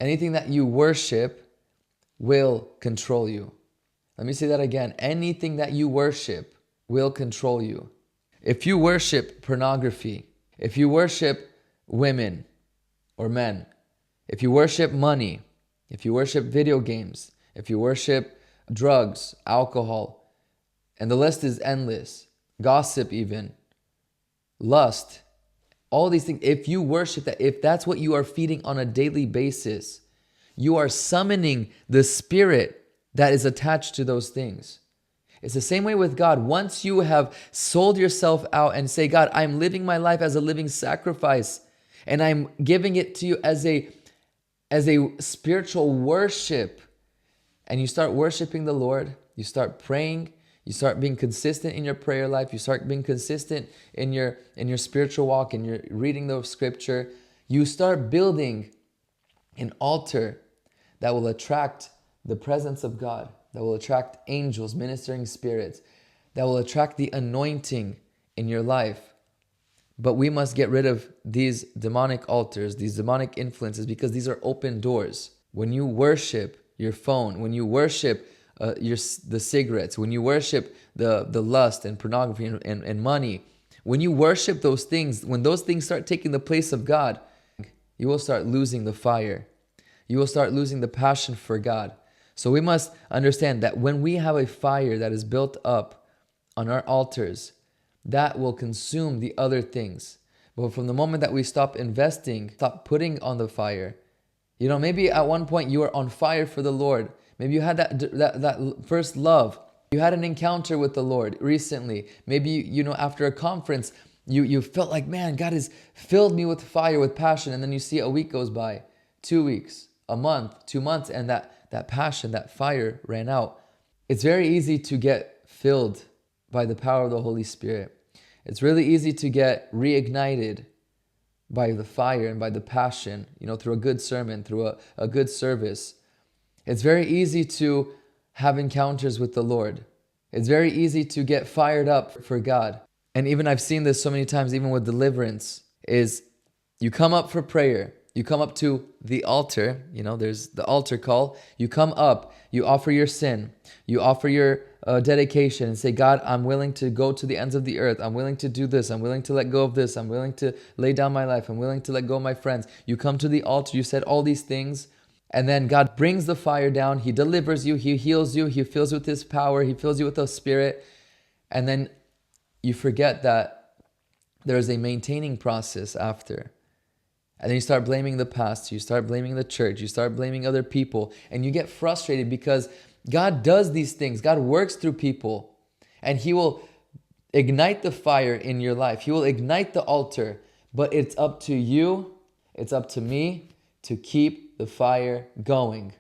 Anything that you worship will control you. Let me say that again. Anything that you worship will control you. If you worship pornography, if you worship women or men, if you worship money, if you worship video games, if you worship drugs, alcohol, and the list is endless, gossip even, lust, all these things, if you worship that, if that's what you are feeding on a daily basis, you are summoning the spirit that is attached to those things. It's the same way with God. Once you have sold yourself out and say, God, I'm living my life as a living sacrifice, and I'm giving it to you as a spiritual worship, and you start worshiping the Lord, you start praying, you start being consistent in your prayer life, you start being consistent in your spiritual walk, and you're reading the scripture, you start building an altar that will attract the presence of God, that will attract angels, ministering spirits, that will attract the anointing in your life. But we must get rid of these demonic altars, these demonic influences, because these are open doors. When you worship your phone, when you worship the cigarettes, when you worship the lust and pornography and money, when you worship those things, when those things start taking the place of God, you will start losing the fire. You will start losing the passion for God. So we must understand that when we have a fire that is built up on our altars, that will consume the other things. But from the moment that we stop investing, stop putting on the fire, maybe at one point you were on fire for the Lord. Maybe you had that first love. You had an encounter with the Lord recently. Maybe, after a conference, you felt like, man, God has filled me with fire, with passion. And then you see a week goes by, 2 weeks, a month, 2 months, and that passion, that fire ran out. It's very easy to get filled by the power of the Holy Spirit. It's really easy to get reignited by the fire and by the passion, through a good sermon, through a good service. It's very easy to have encounters with the Lord. It's very easy to get fired up for God. And even I've seen this so many times, even with deliverance, is you come up for prayer. You come up to the altar, there's the altar call. You come up, you offer your sin, you offer your dedication and say, God, I'm willing to go to the ends of the earth. I'm willing to do this. I'm willing to let go of this. I'm willing to lay down my life. I'm willing to let go of my friends. You come to the altar, you said all these things, and then God brings the fire down. He delivers you. He heals you. He fills you with His power. He fills you with the Spirit. And then you forget that there is a maintaining process after. And then you start blaming the pastor, you start blaming the church, you start blaming other people, and you get frustrated because God does these things. God works through people, and He will ignite the fire in your life. He will ignite the altar, but it's up to you, it's up to me to keep the fire going.